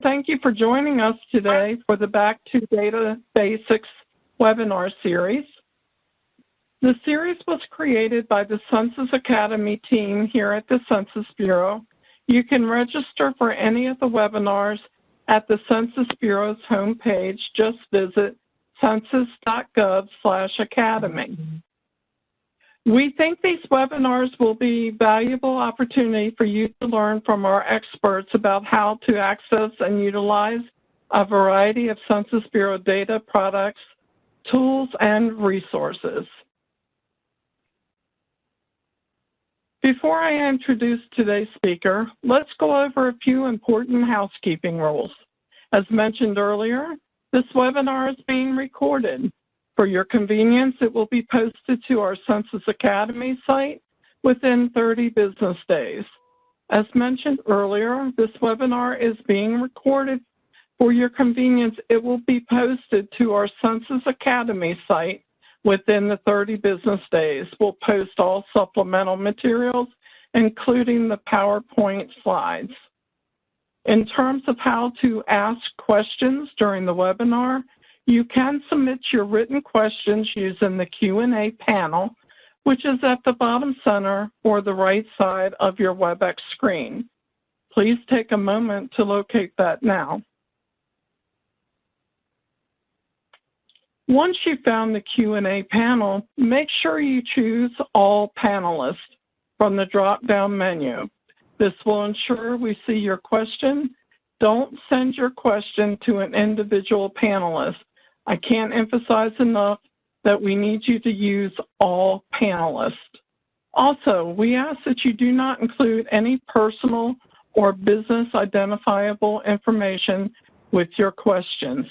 Thank you for joining us today for the Back to Data Basics webinar series. The series was created by the Census Academy team here at the Census Bureau. You can register for any of the webinars at the Census Bureau's homepage. Just visit census.gov/academy. We think these webinars will be valuable opportunity for you to learn from our experts about how to access and utilize a variety of Census Bureau data products, tools, and resources. Before I introduce today's speaker, let's go over a few important housekeeping rules. As mentioned earlier, this webinar is being recorded. For your convenience, it will be posted to our Census Academy site within 30 business days. As mentioned earlier, this webinar is being recorded. For your convenience, it will be posted to our Census Academy site within the 30 business days. We'll post all supplemental materials, including the PowerPoint slides. In terms of how to ask questions during the webinar, you can submit your written questions using the Q&A panel, which is at the bottom center or the right side of your WebEx screen. Please take a moment to locate that now. Once you've found the Q&A panel, make sure you choose All Panelists from the drop-down menu. This will ensure we see your question. Don't send your question to an individual panelist. I can't emphasize enough that we need you to use all panelists. Also, we ask that you do not include any personal or business identifiable information with your questions.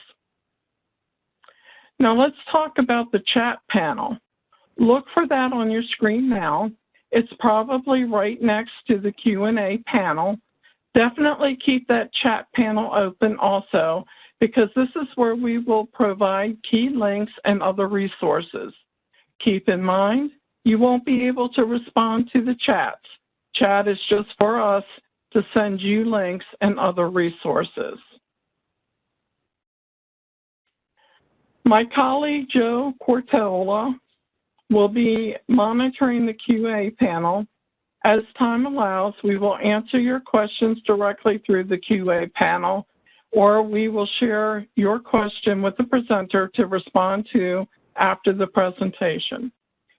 Now let's talk about the chat panel. Look for that on your screen now. It's probably right next to the Q&A panel. Definitely keep that chat panel open also, because this is where we will provide key links and other resources. Keep in mind, you won't be able to respond to the chats. Chat is just for us to send you links and other resources. My colleague, Joe Cortola, will be monitoring the QA panel. As time allows, we will answer your questions directly through the QA panel, or we will share your question with the presenter to respond to after the presentation.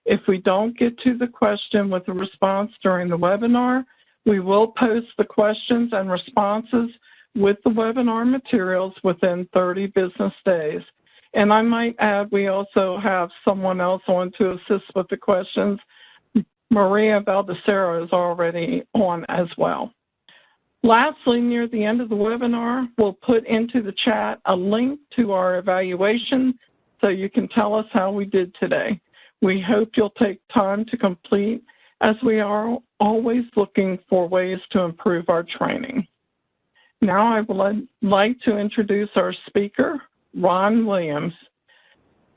If we don't get to the question with a response during the webinar, we will post the questions and responses with the webinar materials within 30 business days. And I might add, we also have someone else on to assist with the questions. Maria Baldessero is already on as well. Lastly, near the end of the webinar, we'll put into the chat a link to our evaluation so you can tell us how we did today. We hope you'll take time to complete, as we are always looking for ways to improve our training. Now I would like to introduce our speaker, Ron Williams.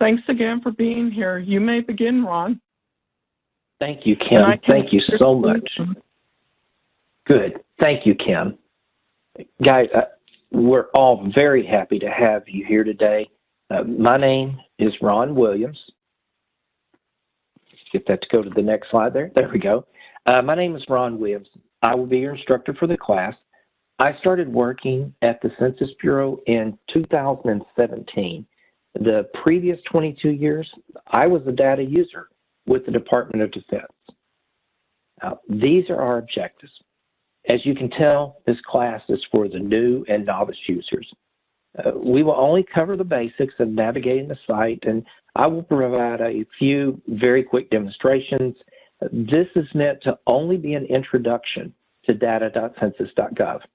Thanks again for being here. You may begin, Ron. Thank you, Kim. Thank you so much. Good. Thank you, Kim. Guys, we're all very happy to have you here today. My name is Ron Williams. Get that to go to the next slide there. There we go. My name is Ron Williams. I will be your instructor for the class. I started working at the Census Bureau in 2017. The previous 22 years, I was a data user with the Department of Defense. These are our objectives. As you can tell, this class is for the new and novice users. We will only cover the basics of navigating the site, and I will provide a few very quick demonstrations. This is meant to only be an introduction to data.census.gov.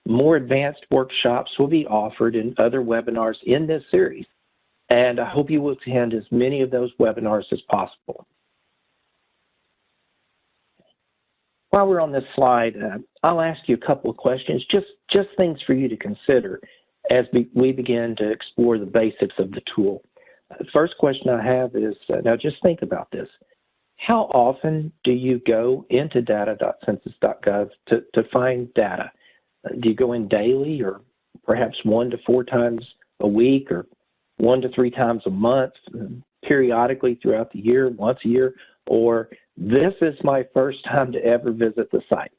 More advanced workshops will be offered in other webinars in this series, and I hope you will attend as many of those webinars as possible. While we're on this slide, I'll ask you a couple of questions, just things for you to consider as we begin to explore the basics of the tool. The first question I have is, now just think about this. How often do you go into data.census.gov to find data? Do you go in daily or perhaps 1 to 4 times a week or 1 to 3 times a month, periodically throughout the year, once a year, or this is my first time to ever visit the site.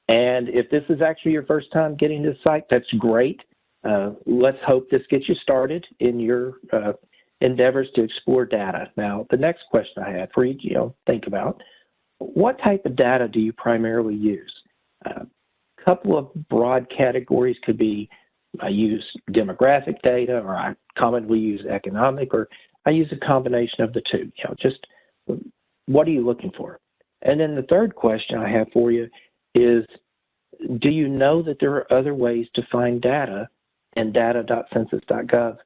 And if this is actually your first time getting to the site, that's great. Let's hope this gets you started in your endeavors to explore data. Now, the next question I had for you, think about, what type of data do you primarily use? A couple of broad categories could be, I use demographic data, or I commonly use economic, or I use a combination of the two. Just what are you looking for? And then the third question I have for you is, do you know that there are other ways to find data in data.census.gov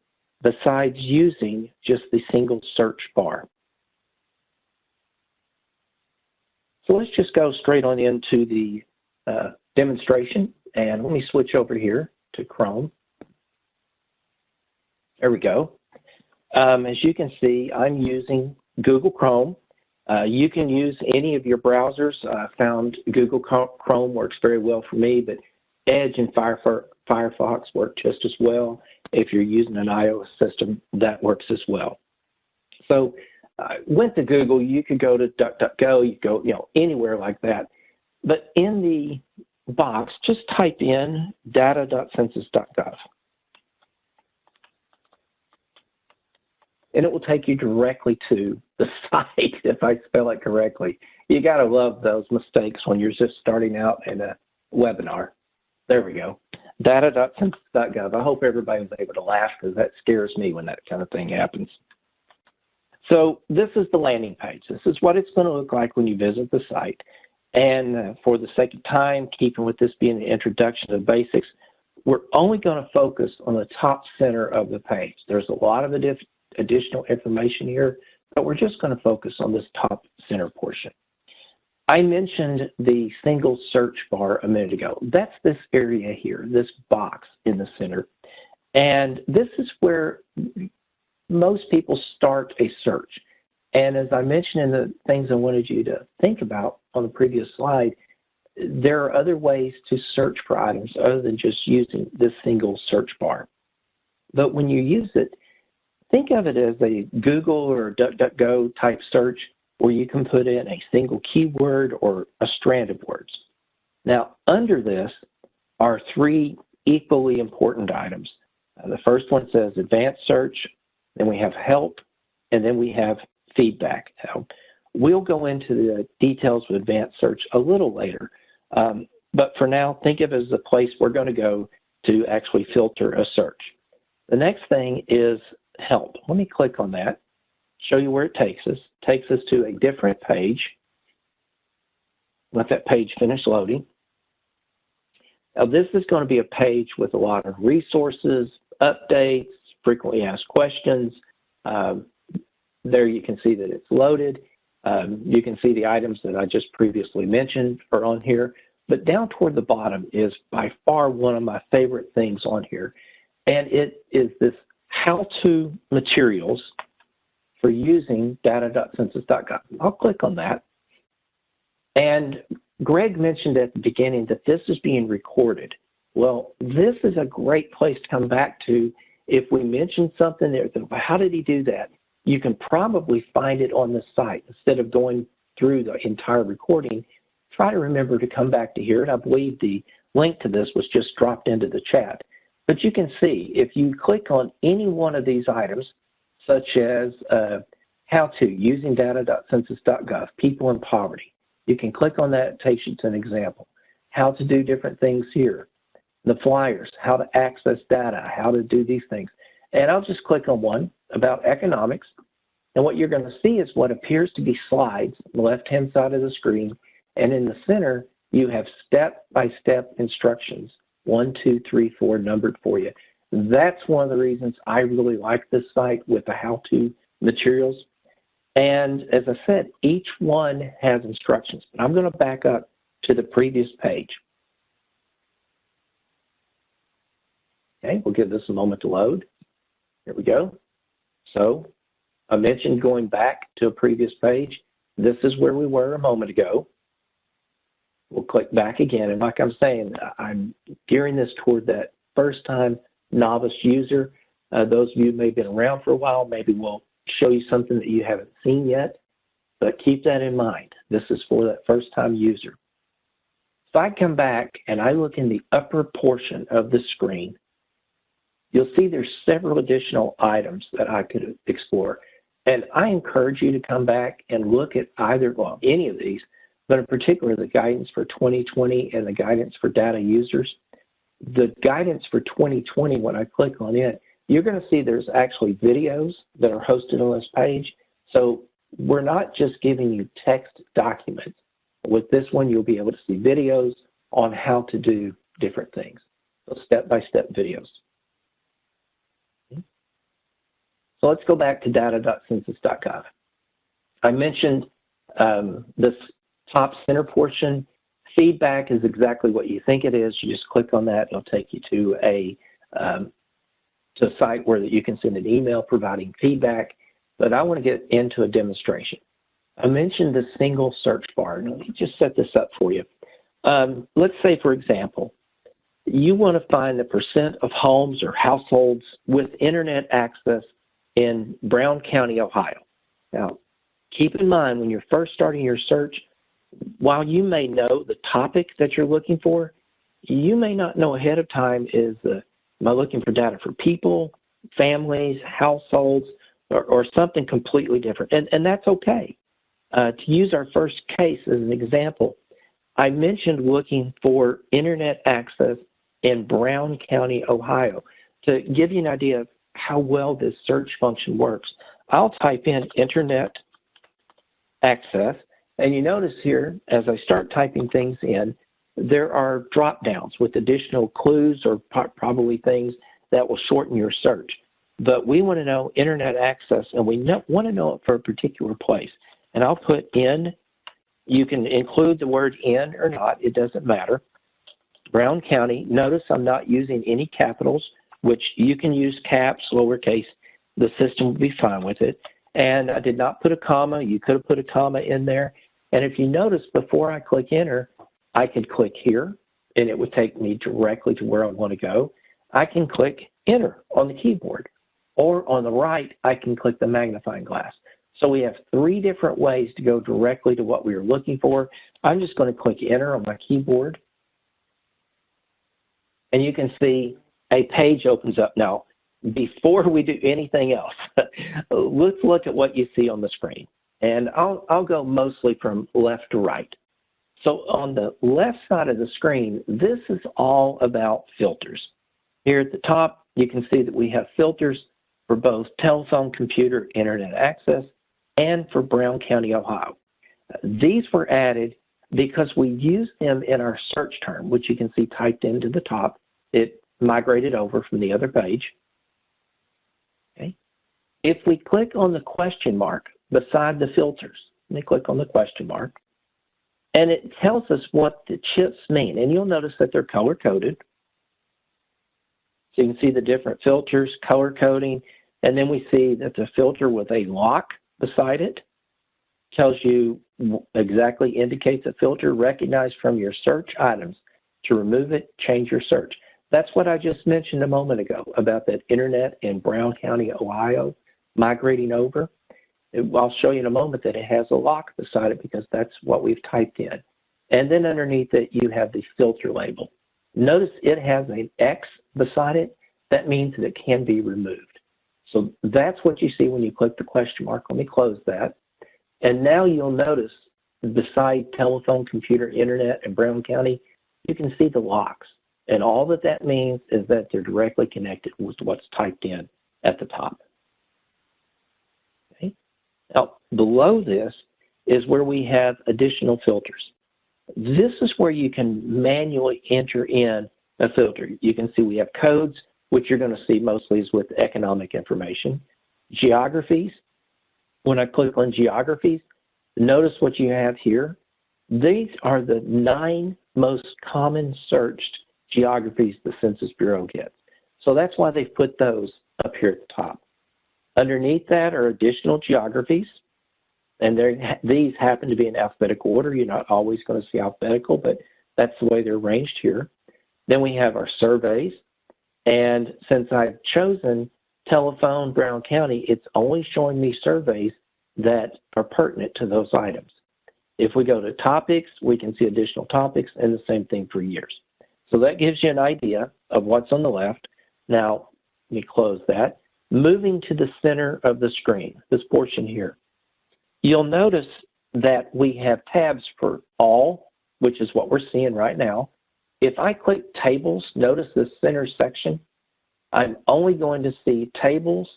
besides using just the single search bar? So let's just go straight on into the demonstration, and let me switch over here to Chrome. There we go. As you can see, I'm using Google Chrome. You can use any of your browsers. I found Google Chrome works very well for me, but Edge and Firefox work just as well. If you're using an iOS system, that works as well. So I went to Google. You could go to DuckDuckGo. You could go, anywhere like that. But in the box, just type in data.census.gov. And it will take you directly to the site, if I spell it correctly. You got to love those mistakes when you're just starting out in a webinar. There we go. Data.census.gov. I hope everybody was able to laugh, because that scares me when that kind of thing happens. So this is the landing page. This is what it's going to look like when you visit the site. And for the sake of time, keeping with this being the introduction to the basics, we're only going to focus on the top center of the page. There's a lot of additional information here, but we're just going to focus on this top center portion. I mentioned the single search bar a minute ago. That's this area here, this box in the center. And this is where most people start a search. And as I mentioned in the things I wanted you to think about on the previous slide, there are other ways to search for items other than just using this single search bar. But when you use it, think of it as a Google or DuckDuckGo type search, where you can put in a single keyword or a strand of words. Now, under this are 3 equally important items. The first one says advanced search, then we have help, and then we have feedback. Now, we'll go into the details of advanced search a little later, but for now, think of it as a place we're going to go to actually filter a search. The next thing is help. Let me click on that, show you where it takes us. Takes us to a different page. Let that page finish loading. Now, this is going to be a page with a lot of resources, updates, frequently asked questions. There you can see that it's loaded. You can see the items that I just previously mentioned are on here. But down toward the bottom is by far one of my favorite things on here. And it is this how-to materials for using data.census.gov. I'll click on that. And Greg mentioned at the beginning that this is being recorded. Well, this is a great place to come back to. If we mention something there, how did he do that? You can probably find it on the site. Instead of going through the entire recording, try to remember to come back to here. And I believe the link to this was just dropped into the chat. But you can see, if you click on any one of these items, such as how to, using data.census.gov, people in poverty. You can click on that, it takes you to an example. How to do different things here. The flyers, how to access data, how to do these things. And I'll just click on one about economics. And what you're going to see is what appears to be slides on the left-hand side of the screen. And in the center, you have step-by-step instructions, 1, 2, 3, 4, numbered for you. That's one of the reasons I really like this site with the how-to materials. And as I said, each one has instructions. But I'm going to back up to the previous page. Okay, we'll give this a moment to load. Here we go. So I mentioned going back to a previous page. This is where we were a moment ago. We'll click back again. And like I'm saying, I'm gearing this toward that first-time novice user. Those of you who may have been around for a while, maybe we'll show you something that you haven't seen yet, but keep that in mind. This is for that first-time user. If I come back and I look in the upper portion of the screen, you'll see there's several additional items that I could explore. And I encourage you to come back and look at any of these, but in particular the guidance for 2020 and the guidance for data users. The guidance for 2020, when I click on it, you're going to see there's actually videos that are hosted on this page. So we're not just giving you text documents. With this one, you'll be able to see videos on how to do different things. So step-by-step videos. So let's go back to data.census.gov. I mentioned this top center portion. Feedback is exactly what you think it is. You just click on that. It'll take you to a site where you can send an email providing feedback. But I want to get into a demonstration. I mentioned the single search bar. Let me just set this up for you. Let's say, for example, you want to find the percent of homes or households with internet access in Brown County, Ohio. Now, keep in mind when you're first starting your search, while you may know the topic that you're looking for, you may not know ahead of time am I looking for data for people, families, households, or something completely different. And that's okay. To use our first case as an example, I mentioned looking for internet access in Brown County, Ohio. To give you an idea of how well this search function works, I'll type in internet access, and you notice here, as I start typing things in, there are drop downs with additional clues or probably things that will shorten your search. But we want to know internet access, and we want to know it for a particular place. And I'll put in, you can include the word in or not, it doesn't matter. Brown County, notice I'm not using any capitals, which you can use caps, lowercase, the system will be fine with it. And I did not put a comma, you could have put a comma in there. And if you notice, before I click enter, I could click here, and it would take me directly to where I want to go. I can click enter on the keyboard, or on the right, I can click the magnifying glass. So we have 3 different ways to go directly to what we are looking for. I'm just going to click enter on my keyboard. And you can see a page opens up. Now, before we do anything else, let's look at what you see on the screen. And I'll go mostly from left to right. So on the left side of the screen, this is all about filters. Here at the top, you can see that we have filters for both telephone, computer, internet access, and for Brown County, Ohio. These were added because we used them in our search term, which you can see typed into the top. It migrated over from the other page. Okay. If we click on the question mark beside the filters, let me click on the question mark, and it tells us what the chips mean. And you'll notice that they're color-coded. So you can see the different filters, color coding, and then we see that the filter with a lock beside it tells you exactly, indicates a filter recognized from your search items. To remove it, change your search. That's what I just mentioned a moment ago about that internet in Brown County, Ohio, migrating over. I'll show you in a moment that it has a lock beside it because that's what we've typed in. And then underneath it, you have the filter label. Notice it has an X beside it. That means that it can be removed. So that's what you see when you click the question mark. Let me close that. And now you'll notice beside telephone, computer, internet, and Brown County, you can see the locks. And all that that means is that they're directly connected with what's typed in at the top. Okay. Now, below this is where we have additional filters. This is where you can manually enter in a filter. You can see we have codes, which you're going to see mostly is with economic information. Geographies. When I click on geographies, notice what you have here. These are the 9 most common searched geographies the Census Bureau gets. So that's why they've put those up here at the top. Underneath that are additional geographies, and these happen to be in alphabetical order. You're not always going to see alphabetical, but that's the way they're arranged here. Then we have our surveys. And since I've chosen telephone Brown County, it's only showing me surveys that are pertinent to those items. If we go to topics, we can see additional topics, and the same thing for years. So that gives you an idea of what's on the left. Now, let me close that. Moving to the center of the screen, this portion here, you'll notice that we have tabs for all, which is what we're seeing right now. If I click tables, notice this center section, I'm only going to see tables,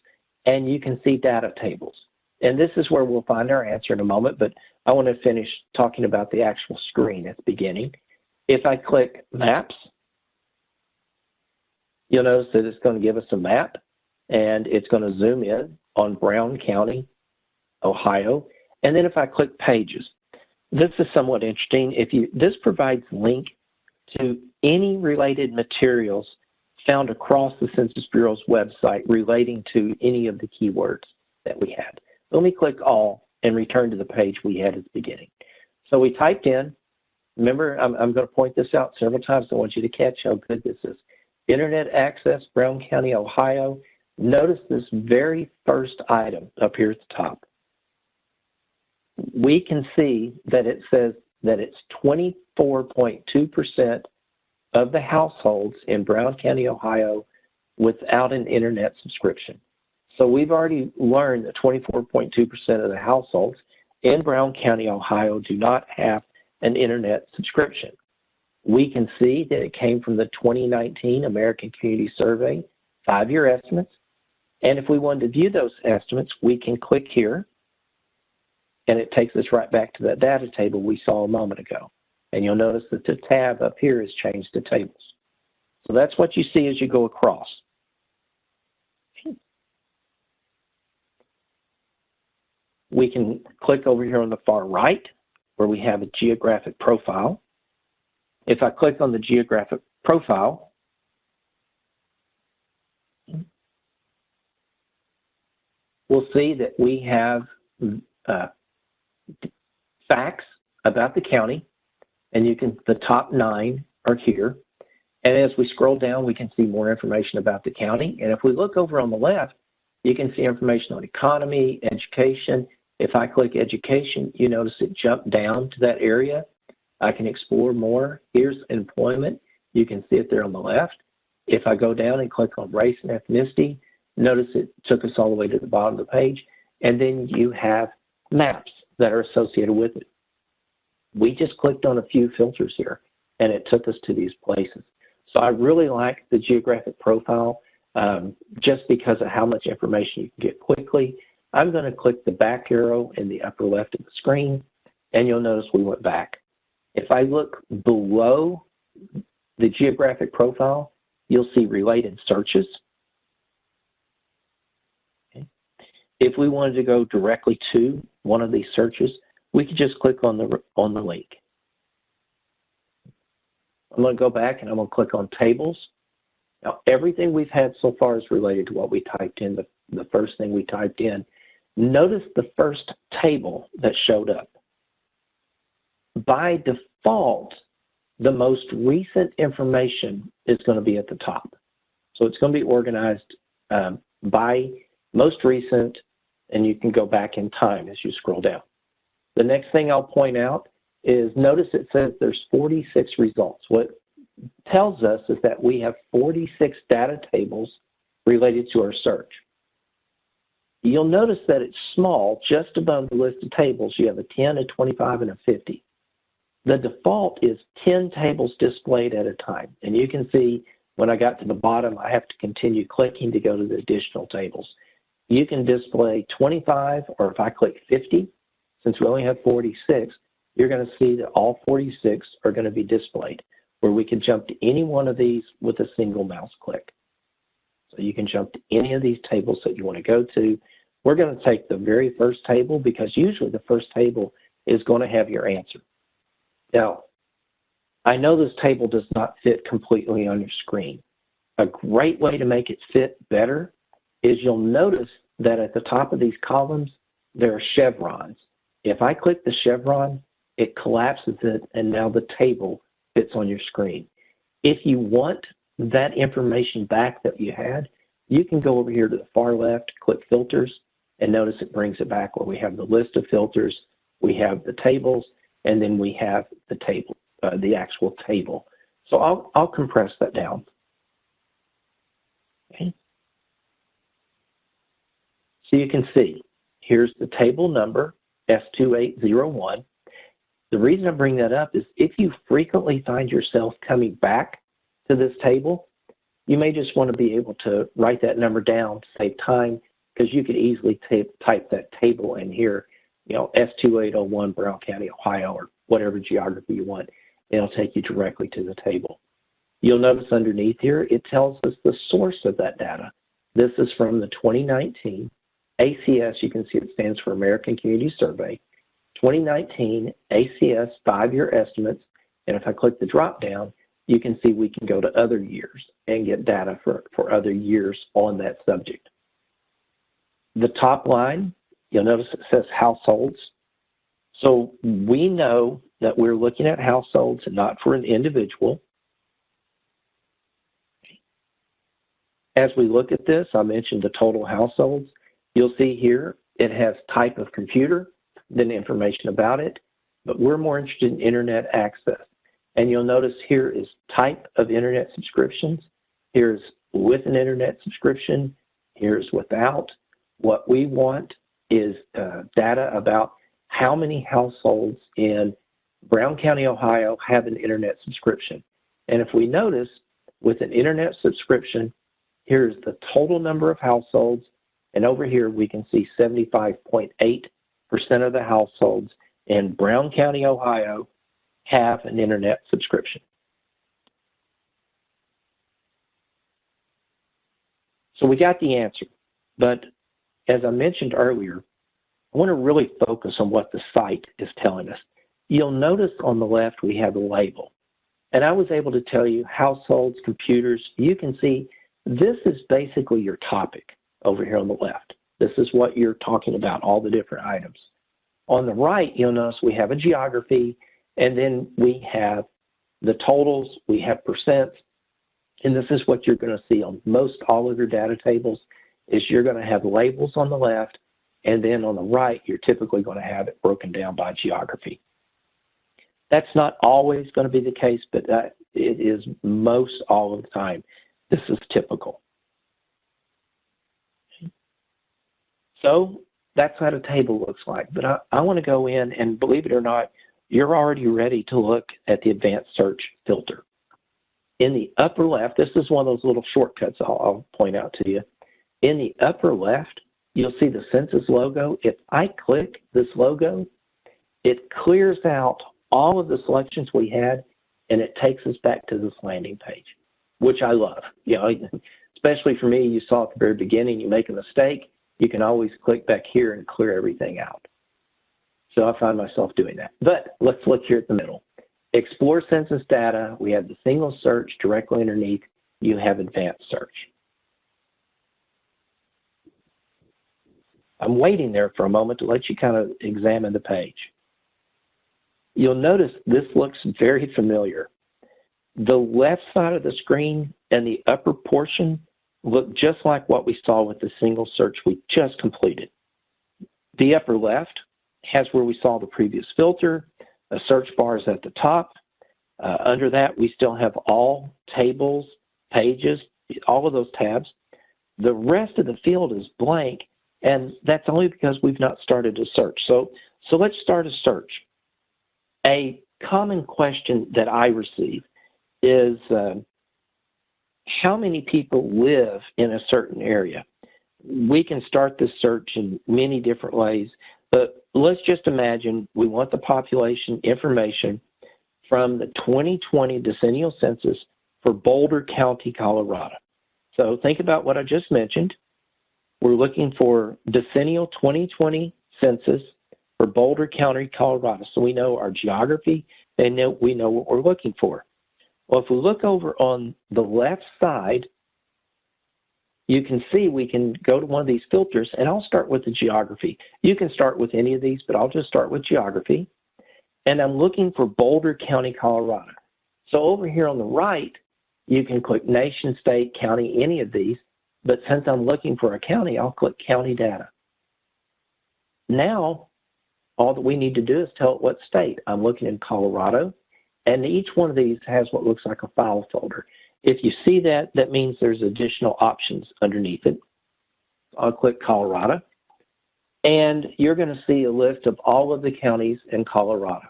and you can see data tables. And this is where we'll find our answer in a moment, but I want to finish talking about the actual screen at the beginning. If I click maps, you'll notice that it's going to give us a map, and it's going to zoom in on Brown County, Ohio. And then if I click pages, this is somewhat interesting. This provides link to any related materials found across the Census Bureau's website relating to any of the keywords that we had. Let me click all and return to the page we had at the beginning. So we typed in, remember, I'm going to point this out several times. I want you to catch how good this is. Internet access, Brown County, Ohio. Notice this very first item up here at the top. We can see that it says that it's 24.2% of the households in Brown County, Ohio without an internet subscription. So we've already learned that 24.2% of the households in Brown County, Ohio do not have an internet subscription. We can see that it came from the 2019 American Community Survey 5-year estimates. And if we wanted to view those estimates, we can click here, and it takes us right back to that data table we saw a moment ago. And you'll notice that the tab up here is changed to tables. So that's what you see as you go across. We can click over here on the far right where we have a geographic profile. If I click on the geographic profile, we'll see that we have facts about the county, and the top 9 are here. And as we scroll down, we can see more information about the county. And if we look over on the left, you can see information on economy, education. If I click education, you notice it jumped down to that area. I can explore more. Here's employment. You can see it there on the left. If I go down and click on race and ethnicity, notice it took us all the way to the bottom of the page. And then you have maps that are associated with it. We just clicked on a few filters here, and it took us to these places. So I really like the geographic profile just because of how much information you can get quickly. I'm going to click the back arrow in the upper left of the screen, and you'll notice we went back. If I look below the geographic profile, you'll see related searches. Okay. If we wanted to go directly to one of these searches, we could just click on the link. I'm going to go back and I'm going to click on tables. Now, everything we've had so far is related to what we typed in, the first thing we typed in. Notice the first table that showed up. By default, the most recent information is going to be at the top. So it's going to be organized by most recent, and you can go back in time as you scroll down. The next thing I'll point out is notice it says there's 46 results. What it tells us is that we have 46 data tables related to our search. You'll notice that it's small. Just above the list of tables, you have a 10, a 25, and a 50. The default is 10 tables displayed at a time. And you can see when I got to the bottom, I have to continue clicking to go to the additional tables. You can display 25, or if I click 50, since we only have 46, you're going to see that all 46 are going to be displayed, where we can jump to any one of these with a single mouse click. So you can jump to any of these tables that you want to go to. We're going to take the very first table because usually the first table is going to have your answer. Now, I know this table does not fit completely on your screen. A great way to make it fit better is you'll notice that at the top of these columns, there are chevrons. If I click the chevron, it collapses it, and now the table fits on your screen. If you want that information back that you had, you can go over here to the far left, click filters, and notice it brings it back where we have the list of filters, we have the tables, and then we have the table, the actual table. So I'll compress that down. Okay. So you can see, here's the table number, S2801. The reason I bring that up is if you frequently find yourself coming back to this table, you may just want to be able to write that number down to save time, because you could easily type that table in here, you know, S2801 Brown County, Ohio, or whatever geography you want. It'll take you directly to the table. You'll notice underneath here, it tells us the source of that data. This is from the 2019 ACS, you can see it stands for American Community Survey, 2019 ACS 5-year estimates. And if I click the drop down, you can see we can go to other years and get data for other years on that subject. The top line, you'll notice it says households. So we know that we're looking at households and not for an individual. As we look at this, I mentioned the total households. You'll see here it has type of computer, then information about it, but we're more interested in internet access. And you'll notice here is type of internet subscriptions. Here's with an internet subscription. Here's without. What we want is data about how many households in Brown County, Ohio have an internet subscription. And if we notice, with an internet subscription, here's the total number of households, and over here we can see 75.8% of the households in Brown County, Ohio have an internet subscription. So we got the answer, but as I mentioned earlier, I want to really focus on what the site is telling us. You'll notice on the left we have a label, and I was able to tell you households, computers. You can see this is basically your topic over here on the left. This is what you're talking about, all the different items. On the right, you'll notice we have a geography, and then we have the totals, we have percents, and this is what you're going to see on most all of your data tables, is you're going to have labels on the left, and then on the right, you're typically going to have it broken down by geography. That's not always going to be the case, but it is most all of the time. This is typical. So that's how the table looks like. But I want to go in, and believe it or not, you're already ready to look at the advanced search filter. In the upper left, this is one of those little shortcuts I'll point out to you. In the upper left, you'll see the census logo. If I click this logo, it clears out all of the selections we had, and it takes us back to this landing page, which I love. You know, especially for me, you saw at the very beginning, you make a mistake, you can always click back here and clear everything out. So I find myself doing that. But let's look here at the middle. Explore census data. We have the single search directly underneath. You have advanced search. I'm waiting there for a moment to let you kind of examine the page. You'll notice this looks very familiar. The left side of the screen and the upper portion look just like what we saw with the single search we just completed. The upper left has where we saw the previous filter. A search bar is at the top. Under that, we still have all tables, pages, all of those tabs. The rest of the field is blank, and that's only because we've not started a search. So let's start a search. A common question that I receive is how many people live in a certain area? We can start this search in many different ways, but let's just imagine we want the population information from the 2020 decennial census for Boulder County, Colorado. So think about what I just mentioned. We're looking for decennial 2020 census for Boulder County, Colorado. So we know our geography and we know what we're looking for. Well, if we look over on the left side, you can see we can go to one of these filters, and I'll start with the geography. You can start with any of these, but I'll just start with geography. And I'm looking for Boulder County, Colorado. So over here on the right, You can click nation, state, county, any of these, but since I'm looking for a county, I'll click county data. Now, all that we need to do is tell it what state. I'm looking in Colorado, and each one of these has what looks like a file folder. If you see that, that means there's additional options underneath it. I'll click Colorado, and you're going to see a list of all of the counties in Colorado.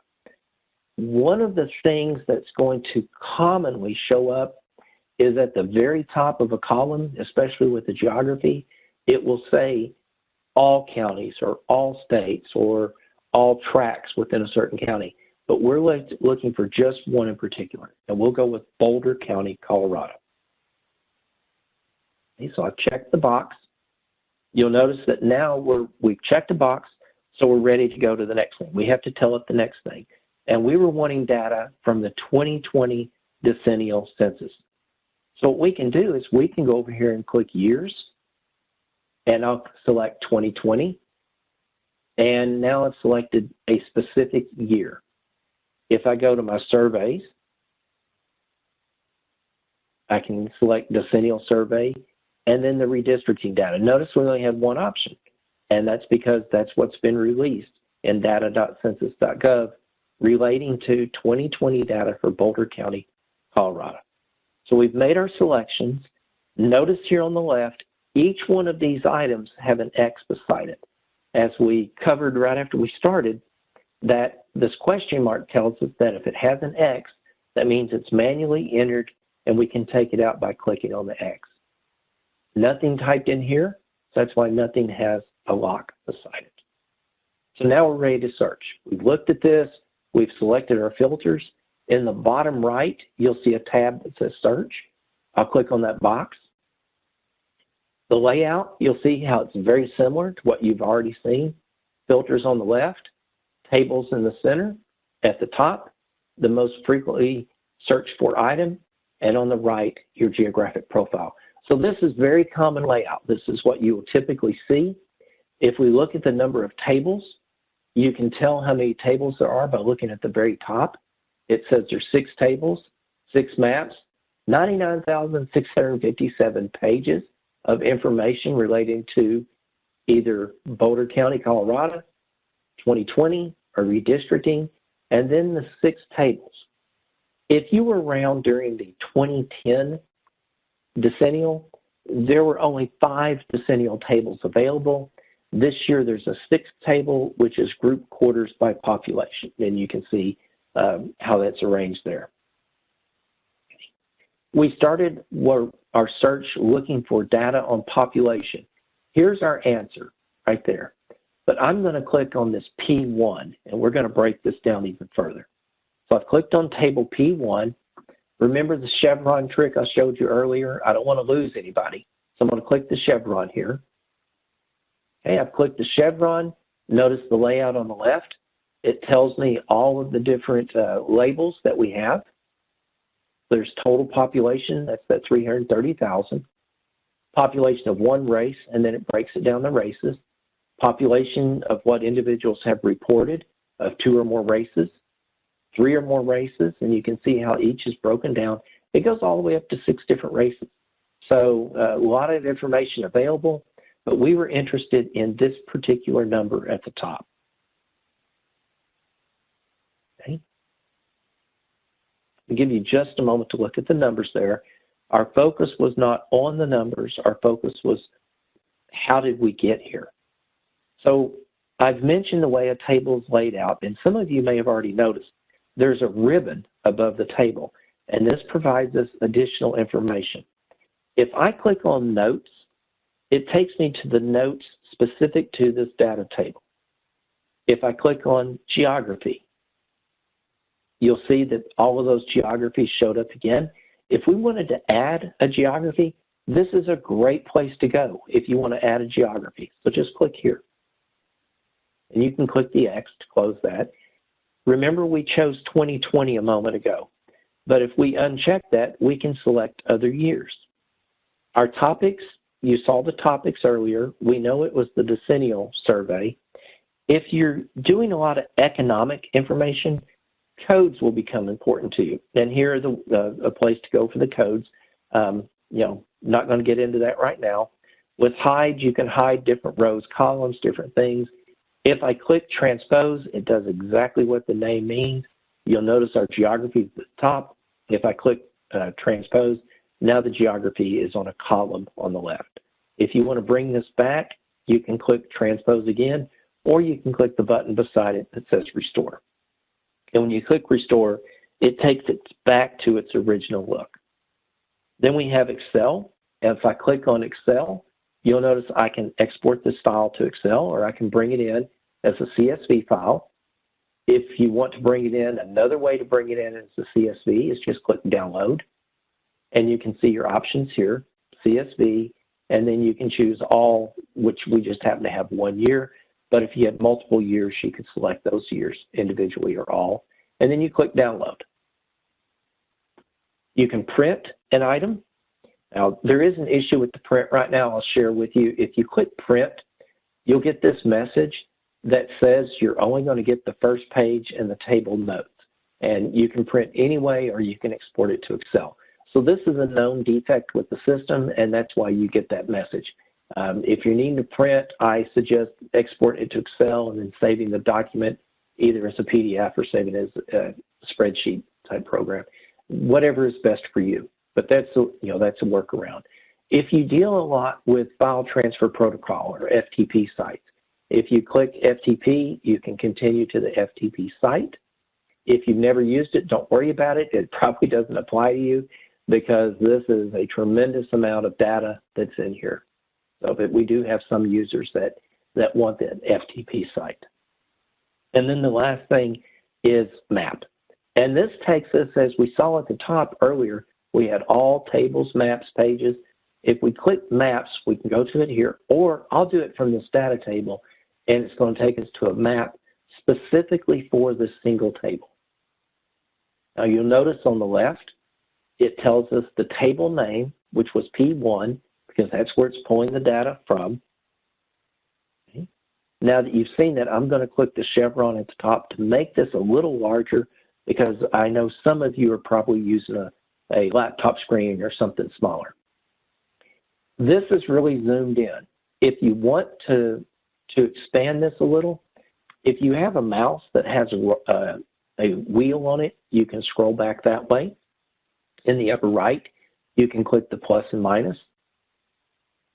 One of the things that's going to commonly show up is at the very top of a column, especially with the geography, it will say all counties or all states or all tracts within a certain county. But we're looking for just one in particular, and we'll go with Boulder County, Colorado. Okay, so I've checked the box. You'll notice that now we've checked the box, so we're ready to go to the next thing. We have to tell it the next thing. And we were wanting data from the 2020 decennial census. So what we can do is we can go over here and click years, and I'll select 2020. And now I've selected a specific year. If I go to my surveys, I can select decennial survey and then the redistricting data. Notice we only have one option, and that's because that's what's been released in data.census.gov relating to 2020 data for Boulder County, Colorado. So we've made our selections. Notice here on the left, each one of these items have an X beside it. As we covered right after we started, that this question mark tells us that if it has an X, that means it's manually entered and we can take it out by clicking on the X. Nothing typed in here, so that's why nothing has a lock beside it. So now we're ready to search. We've looked at this, we've selected our filters. In the bottom right, you'll see a tab that says search. I'll click on that box. The layout, you'll see how it's very similar to what you've already seen. Filters on the left, tables in the center, at the top, the most frequently searched for item, and on the right, your geographic profile. So this is very common layout. This is what you will typically see. If we look at the number of tables, you can tell how many tables there are by looking at the very top. It says there's 6 tables, 6 maps, 99,657 pages of information relating to either Boulder County, Colorado, 2020, or redistricting, and then the 6 tables. If you were around during the 2010 decennial, there were only 5 decennial tables available. This year there's a 6th table, which is group quarters by population, and you can see how that's arranged there. We started our search looking for data on population. Here's our answer right there. But I'm going to click on this P1, and we're going to break this down even further. So I've clicked on table P1. Remember the chevron trick I showed you earlier? I don't want to lose anybody. So I'm going to click the chevron here. Okay, I've clicked the chevron. Notice the layout on the left. It tells me all of the different labels that we have. There's total population, that's that 330,000. Population of one race, and then it breaks it down to races. Population of what individuals have reported of 2 or more races, 3 or more races, and you can see how each is broken down. It goes all the way up to 6 different races. So a lot of information available, but we were interested in this particular number at the top. Okay. I'll give you just a moment to look at the numbers there. Our focus was not on the numbers. Our focus was how did we get here? So I've mentioned the way a table is laid out, and some of you may have already noticed there's a ribbon above the table, and this provides us additional information. If I click on Notes, it takes me to the notes specific to this data table. If I click on Geography, you'll see that all of those geographies showed up again. If we wanted to add a geography, this is a great place to go if you want to add a geography. So just click here. And you can click the X to close that. Remember, we chose 2020 a moment ago. But if we uncheck that, we can select other years. Our topics, you saw the topics earlier. We know it was the decennial survey. If you're doing a lot of economic information, codes will become important to you. And here is a place to go for the codes. Not going to get into that right now. With hide, you can hide different rows, columns, different things. If I click transpose, it does exactly what the name means. You'll notice our geography is at the top. If I click transpose, now the geography is on a column on the left. If you want to bring this back, you can click transpose again, or you can click the button beside it that says restore. And when you click restore, it takes it back to its original look. Then we have Excel. If I click on Excel, you'll notice I can export this file to Excel, or I can bring it in as a CSV file. If you want to bring it in, another way to bring it in as a CSV is just click download. And you can see your options here, CSV, and then you can choose all, which we just happen to have 1 year. But if you had multiple years, you could select those years individually or all. And then you click download. You can print an item. Now, there is an issue with the print right now I'll share with you. If you click print, you'll get this message that says you're only going to get the first page and the table notes. And you can print anyway, or you can export it to Excel. So this is a known defect with the system, and that's why you get that message. If you're needing to print, I suggest export it to Excel and then saving the document either as a PDF or saving it as a spreadsheet type program. Whatever is best for you. But that's a workaround. If you deal a lot with file transfer protocol or FTP sites, if you click FTP, you can continue to the FTP site. If you've never used it, don't worry about it. It probably doesn't apply to you because this is a tremendous amount of data that's in here. So but we do have some users that want the FTP site. And then the last thing is map. And this takes us, as we saw at the top earlier, we had all tables, maps, pages. If we click maps, we can go to it here, or I'll do it from this data table, and it's going to take us to a map specifically for this single table. Now you'll notice on the left, it tells us the table name, which was P1, because that's where it's pulling the data from. Okay. Now that you've seen that, I'm going to click the chevron at the top to make this a little larger, because I know some of you are probably using a laptop screen or something smaller. This is really zoomed in. If you want to expand this a little, if you have a mouse that has a wheel on it, you can scroll back that way. In the upper right, you can click the plus and minus.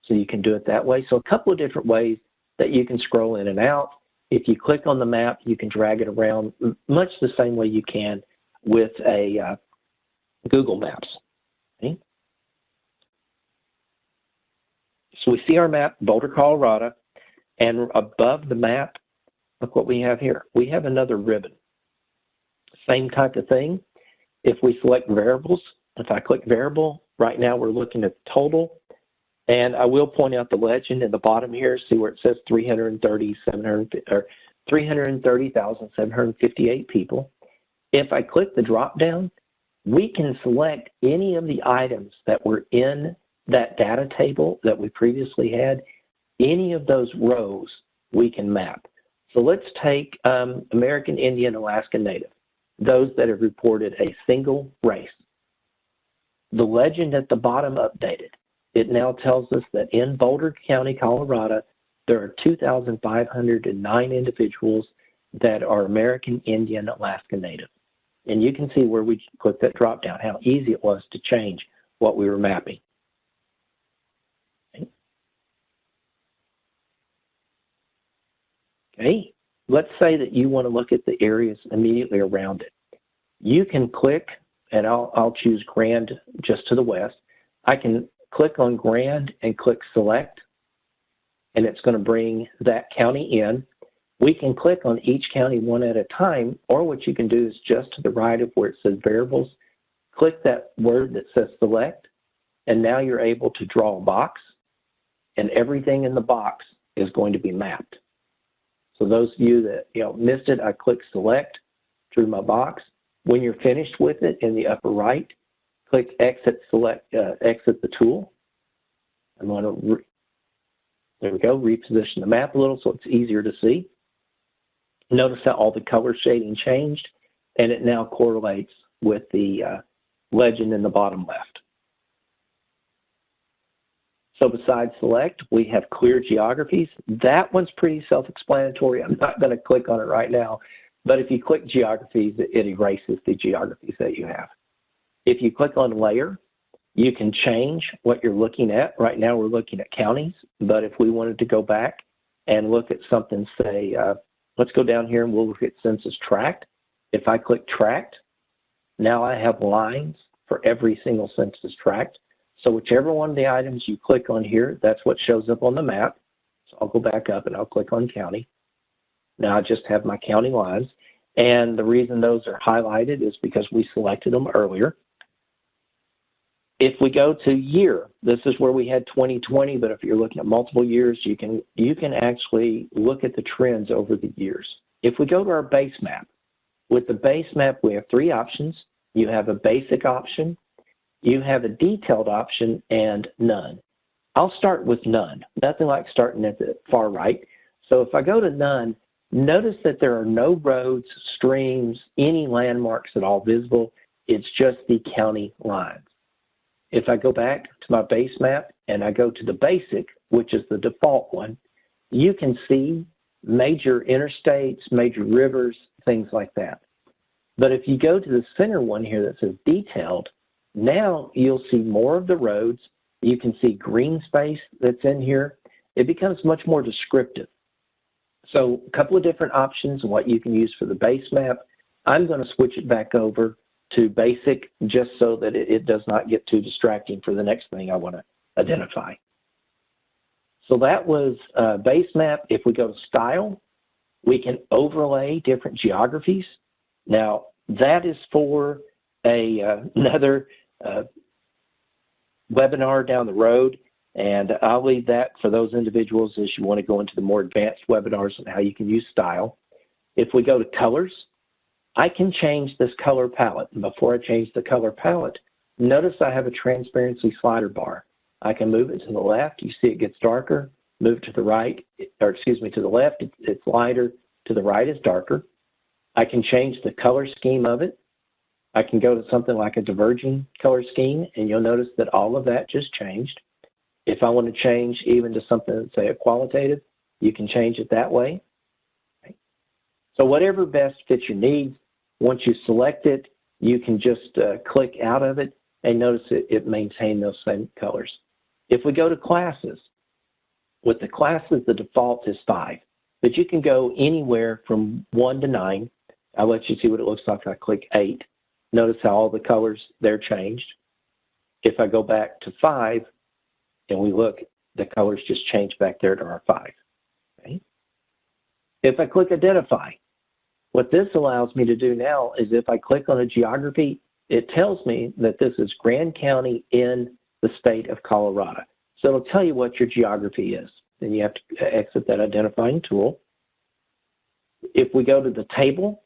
So you can do it that way. So a couple of different ways that you can scroll in and out. If you click on the map, you can drag it around much the same way you can with a Google Maps. Okay. So we see our map, Boulder, Colorado, and above the map, look what we have here. We have another ribbon. Same type of thing. If we select variables, if I click variable, right now we're looking at total. And I will point out the legend in the bottom here, see where it says 330,758 people. If I click the drop down, we can select any of the items that were in that data table that we previously had. Any of those rows we can map. So let's take American Indian, Alaska Native, those that have reported a single race. The legend at the bottom updated. It now tells us that in Boulder County, Colorado, there are 2,509 individuals that are American Indian, Alaska Native. And you can see where we click that drop down, how easy it was to change what we were mapping. Okay, let's say that you want to look at the areas immediately around it. You can click, and I'll choose Grand just to the west. I can click on Grand and click Select, and it's going to bring that county in. We can click on each county one at a time, or what you can do is just to the right of where it says Variables, click that word that says Select, and now you're able to draw a box, and everything in the box is going to be mapped. So those of you that missed it, I click Select, drew my box. When you're finished with it, in the upper right, click Exit the tool. I'm going to, there we go, reposition the map a little so it's easier to see. Notice how all the color shading changed. and it now correlates with the legend in the bottom left. So besides select, we have clear geographies. That one's pretty self-explanatory. I'm not going to click on it right now, but if you click geographies, it erases the geographies that you have. If you click on layer, you can change what you're looking at. Right now we're looking at counties, but if we wanted to go back and look at something, say, let's go down here and we'll look at census tract. If I click tract, now I have lines for every single census tract. So whichever one of the items you click on here, that's what shows up on the map. So I'll go back up and I'll click on county. Now I just have my county lines. And the reason those are highlighted is because we selected them earlier. If we go to year, this is where we had 2020, but if you're looking at multiple years, you can actually look at the trends over the years. If we go to our base map, with the base map, we have three options. You have a basic option, you have a detailed option, and none. I'll start with none. Nothing like starting at the far right. So if I go to none, notice that there are no roads, streams, any landmarks at all visible. It's just the county lines. If I go back to my base map and I go to the basic, which is the default one, you can see major interstates, major rivers, things like that. But if you go to the center one here that says detailed, now you'll see more of the roads. You can see green space that's in here. It becomes much more descriptive. So a couple of different options what you can use for the base map. I'm going to switch it back over to basic just so that it does not get too distracting for the next thing I want to identify. So that was base map. If we go to style, we can overlay different geographies. Now that is for another webinar down the road, and I'll leave that for those individuals as you want to go into the more advanced webinars on how you can use style. If we go to colors, I can change this color palette. And before I change the color palette, notice I have a transparency slider bar. I can move it to the left. You see it gets darker. Move to the right, or excuse me, to the left, it's lighter. To the right is darker. I can change the color scheme of it. I can go to something like a diverging color scheme, and you'll notice that all of that just changed. If I want to change even to something that's, say, a qualitative, you can change it that way. Okay. So whatever best fits your needs, once you select it, you can just click out of it, and notice it maintains those same colors. If we go to classes, with the classes, the default is 5, but you can go anywhere from 1 to 9. I'll let you see what it looks like if I click 8. Notice how all the colors there changed. If I go back to 5 and we look, the colors just changed back there to our 5. Okay. If I click identify, what this allows me to do now is if I click on a geography, it tells me that this is Grand County in the state of Colorado. So it'll tell you what your geography is. Then you have to exit that identifying tool. If we go to the table,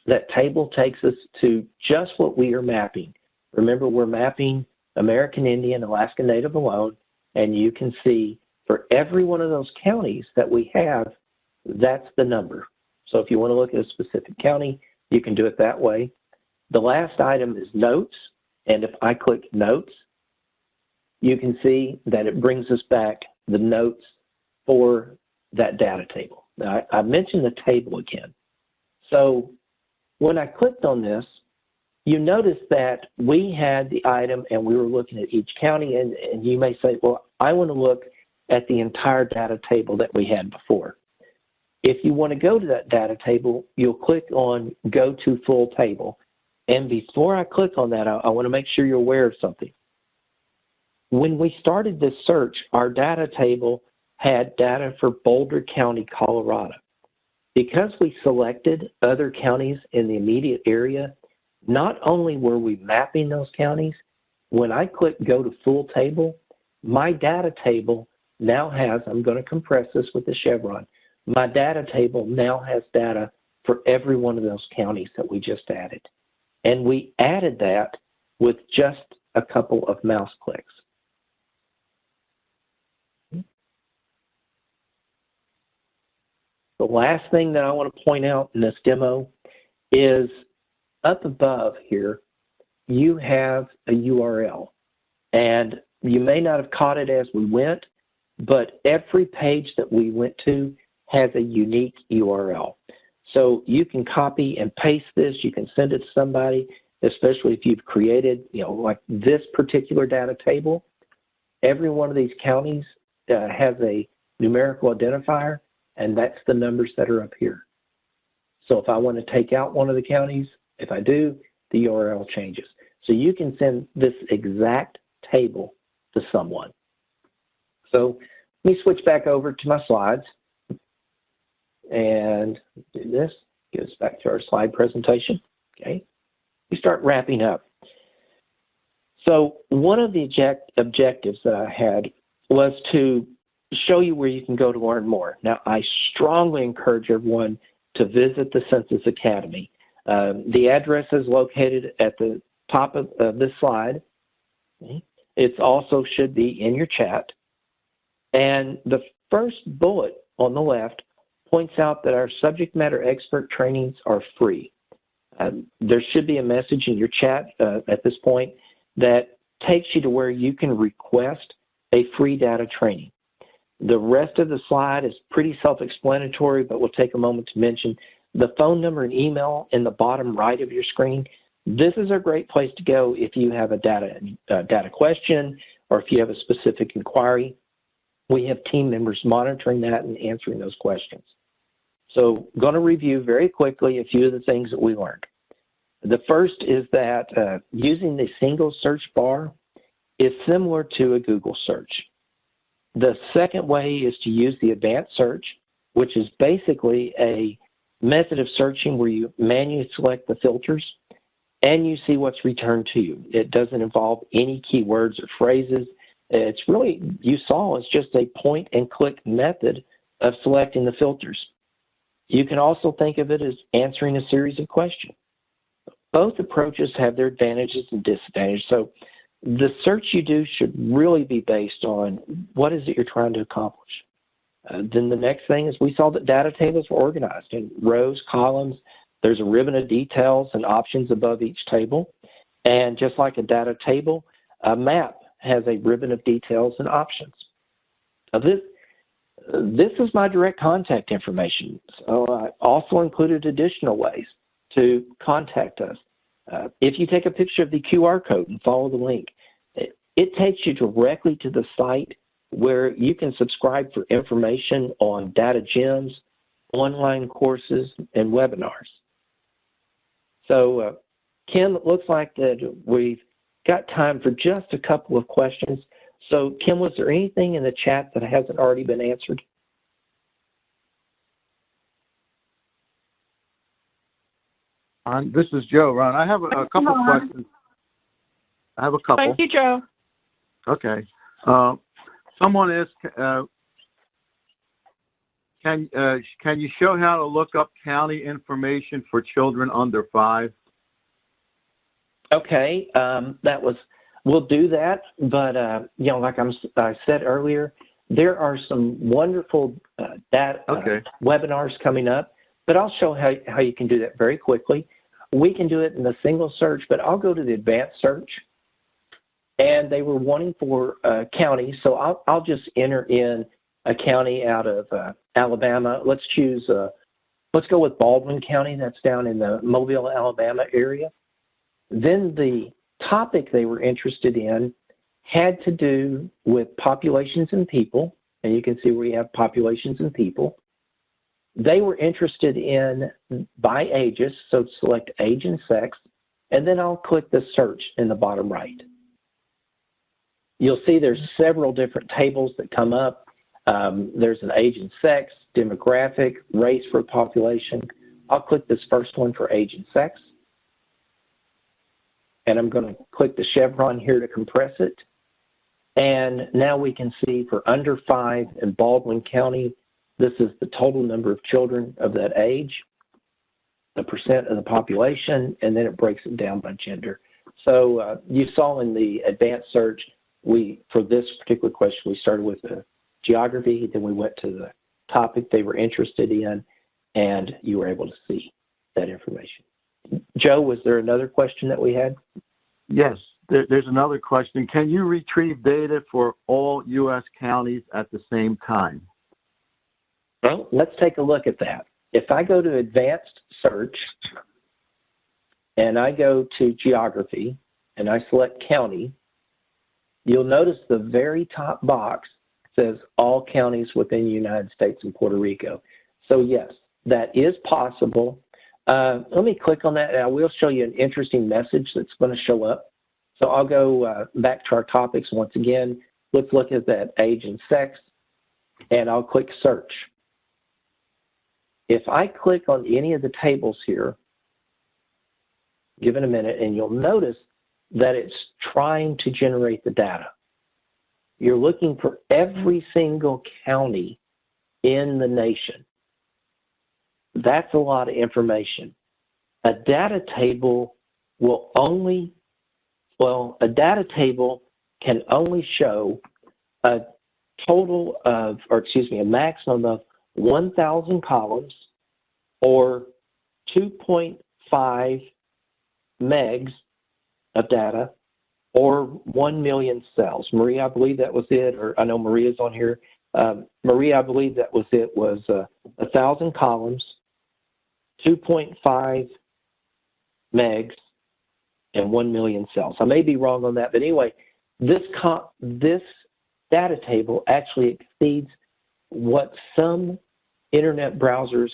that table takes us to just what we are mapping. Remember, we're mapping American Indian, Alaska Native alone, and you can see for every one of those counties that we have, that's the number. So if you want to look at a specific county, you can do it that way. The last item is notes, and if I click notes, you can see that it brings us back the notes for that data table. Now, I mentioned the table again. So when I clicked on this, you notice that we had the item and we were looking at each county, and you may say, well, I want to look at the entire data table that we had before. If you want to go to that data table, you'll click on Go to Full Table. And before I click on that, I want to make sure you're aware of something. When we started this search, our data table had data for Boulder County, Colorado. Because we selected other counties in the immediate area, not only were we mapping those counties, when I click Go to Full Table, my data table now has, I'm going to compress this with the chevron, my data table now has data for every one of those counties that we just added. And we added that with just a couple of mouse clicks. The last thing that I want to point out in this demo is up above here, you have a URL. And you may not have caught it as we went, but every page that we went to has a unique URL. So you can copy and paste this. You can send it to somebody, especially if you've created, like this particular data table. Every one of these counties has a numerical identifier, and that's the numbers that are up here. So if I want to take out one of the counties, if I do, the URL changes. So you can send this exact table to someone. So let me switch back over to my slides and do this. Get us back to our slide presentation. Okay, we start wrapping up. So one of the objectives that I had was to show you where you can go to learn more. Now, I strongly encourage everyone to visit the Census Academy. The address is located at the top of this slide. Okay. It also should be in your chat. And the first bullet on the left points out that our subject matter expert trainings are free. There should be a message in your chat at this point that takes you to where you can request a free data training. The rest of the slide is pretty self-explanatory, but we'll take a moment to mention the phone number and email in the bottom right of your screen. This is a great place to go if you have a data question or if you have a specific inquiry. We have team members monitoring that and answering those questions. So I'm going to review very quickly a few of the things that we learned. The first is that using the single search bar is similar to a Google search. The second way is to use the advanced search, which is basically a method of searching where you manually select the filters and you see what's returned to you. It doesn't involve any keywords or phrases. It's really, you saw, it's just a point and click method of selecting the filters. You can also think of it as answering a series of questions. Both approaches have their advantages and disadvantages. So the search you do should really be based on what is it you're trying to accomplish. Then the next thing is we saw that data tables were organized in rows, columns. There's a ribbon of details and options above each table. And just like a data table, a map has a ribbon of details and options. Now this is my direct contact information. So I also included additional ways to contact us. If you take a picture of the QR code and follow the link, it takes you directly to the site where you can subscribe for information on data gems, online courses, and webinars. So, Kim, it looks like that we've got time for just a couple of questions. So, Kim, was there anything in the chat that hasn't already been answered? This is Joe, Ron. I have a couple of questions. I have a couple. Thank you, Joe. Okay. Someone asked, can you show how to look up county information for children under 5? Okay, we'll do that, but like I said earlier, there are some wonderful webinars coming up, but I'll show how you can do that very quickly. We can do it in the single search, but I'll go to the advanced search, and they were wanting for counties, so I'll just enter in a county out of Alabama. Let's go with Baldwin County. That's down in the Mobile, Alabama area. Then the topic they were interested in had to do with populations and people, and you can see where you have populations and people. They were interested in by ages, so select age and sex, and then I'll click the search in the bottom right. You'll see there's several different tables that come up. There's an age and sex, demographic, race for population. I'll click this first one for age and sex. And I'm going to click the chevron here to compress it. And now we can see for under 5 in Baldwin County, this is the total number of children of that age, the percent of the population, and then it breaks it down by gender. So you saw in the advanced search, for this particular question, we started with the geography, then we went to the topic they were interested in, and you were able to see that information. Joe, was there another question that we had? Yes, there's another question. Can you retrieve data for all U.S. counties at the same time? Well, let's take a look at that. If I go to advanced search and I go to geography and I select county, you'll notice the very top box says all counties within the United States and Puerto Rico. So yes, that is possible. Let me click on that and I will show you an interesting message that's going to show up. So I'll go back to our topics once again. Let's look at that age and sex, and I'll click search. If I click on any of the tables here, give it a minute, and you'll notice that it's trying to generate the data. You're looking for every single county in the nation. That's a lot of information. A data table will only, a data table can only show a total of, a maximum of 1,000 columns or 2.5 megs of data or 1 million cells. Maria, I believe that was it, or I know Maria's on here. Maria, I believe that was it, was 1,000 columns, 2.5 megs, and 1 million cells. I may be wrong on that, but anyway, this data table actually exceeds what some internet browsers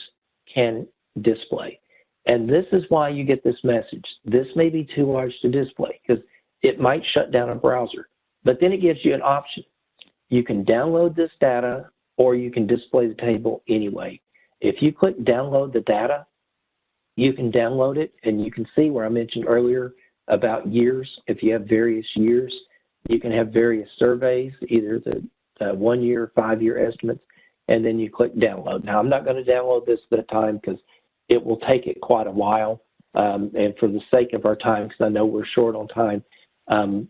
can display. And this is why you get this message. This may be too large to display because it might shut down a browser, but then it gives you an option. You can download this data or you can display the table anyway. If you click download the data, you can download it and you can see where I mentioned earlier about years. If you have various years, you can have various surveys, either the 1 year, 5 year estimates, and then you click download. Now, I'm not going to download this at a time because it will take it quite a while. And for the sake of our time, because I know we're short on time,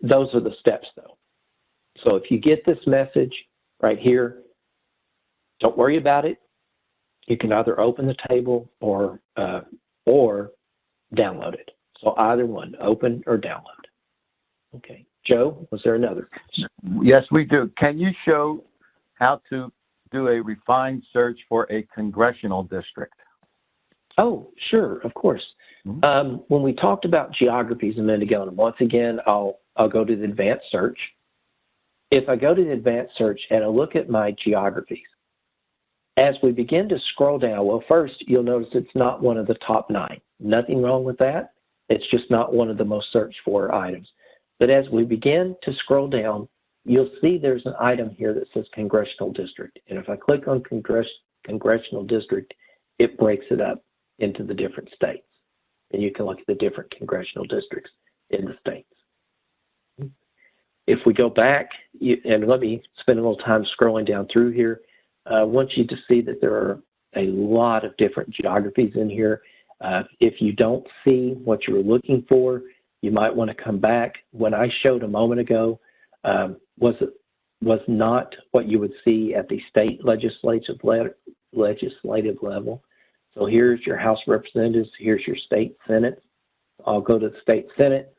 those are the steps though. So if you get this message right here, don't worry about it. You can either open the table or download it. So either one, open or download. Okay. Joe, was there another? Yes, we do. Can you show how to do a refined search for a congressional district? Oh, sure, of course. Mm-hmm. When we talked about geographies a minute ago, and once again, I'll go to the advanced search. If I go to the advanced search and I look at my geographies, as we begin to scroll down, well, first, you'll notice it's not one of the top 9. Nothing wrong with that. It's just not one of the most searched for items. But as we begin to scroll down, you'll see there's an item here that says congressional district. And if I click on congressional district, it breaks it up into the different states. And you can look at the different congressional districts in the states. If we go back, and let me spend a little time scrolling down through here, I want you to see that there are a lot of different geographies in here. If you don't see what you're looking for, you might want to come back. When I showed a moment ago, was not what you would see at the state legislative level. So here's your House of Representatives, here's your state Senate. I'll go to the state Senate.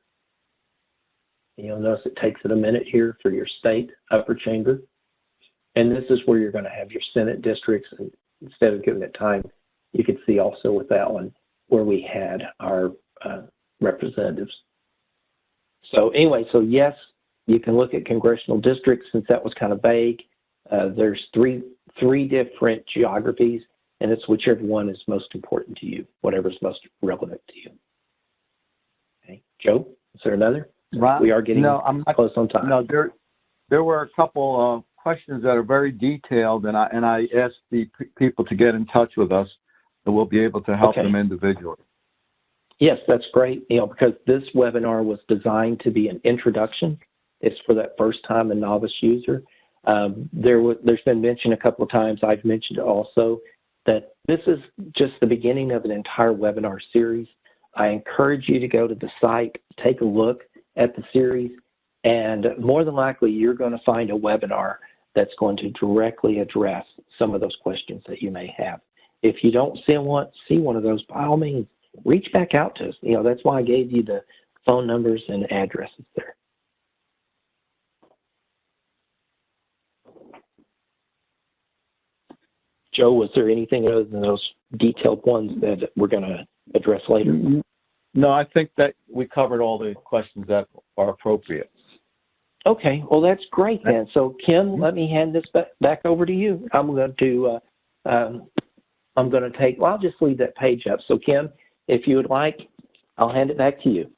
You'll notice it takes it a minute here for your state upper chamber. And this is where you're going to have your Senate districts. And instead of giving it time, you can see also with that one where we had our representatives. So anyway, so yes, you can look at congressional districts since that was kind of vague. There's three different geographies, and it's whichever one is most important to you, whatever's most relevant to you. Okay, Joe, is there another? Ron, we are getting close on time. No, there were a couple of questions that are very detailed, and I asked the people to get in touch with us, and we'll be able to help them individually. Yes, that's great. Because this webinar was designed to be an introduction. It's for that first-time and novice user. There's been mentioned a couple of times. I've mentioned also that this is just the beginning of an entire webinar series. I encourage you to go to the site, take a look at the series, and more than likely you're going to find a webinar that's going to directly address some of those questions that you may have. If you don't see one of those, by all means, reach back out to us. You know, that's why I gave you the phone numbers and addresses there. Joe, was there anything other than those detailed ones that we're going to address later? No, I think that we covered all the questions that are appropriate. Okay, well, that's great then. So, Kim, let me hand this back over to you. I'm going to take, well, I'll just leave that page up. So, Kim, if you would like, I'll hand it back to you.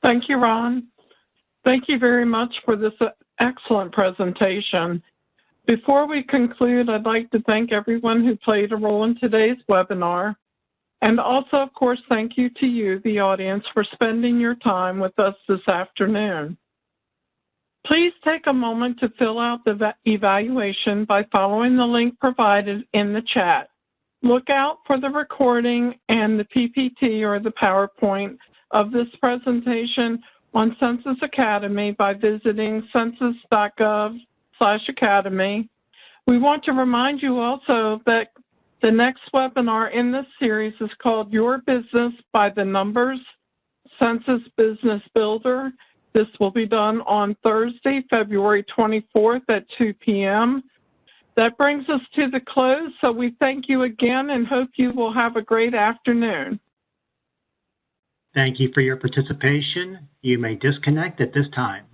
Thank you, Ron. Thank you very much for this excellent presentation. Before we conclude, I'd like to thank everyone who played a role in today's webinar. And also, of course, thank you to you, the audience, for spending your time with us this afternoon. Please take a moment to fill out the evaluation by following the link provided in the chat. Look out for the recording and the PPT or the PowerPoint of this presentation on Census Academy by visiting census.gov/academy. We want to remind you also that the next webinar in this series is called Your Business by the Numbers, Census Business Builder. This will be done on Thursday, February 24th at 2 p.m. That brings us to the close, so we thank you again and hope you will have a great afternoon. Thank you for your participation. You may disconnect at this time.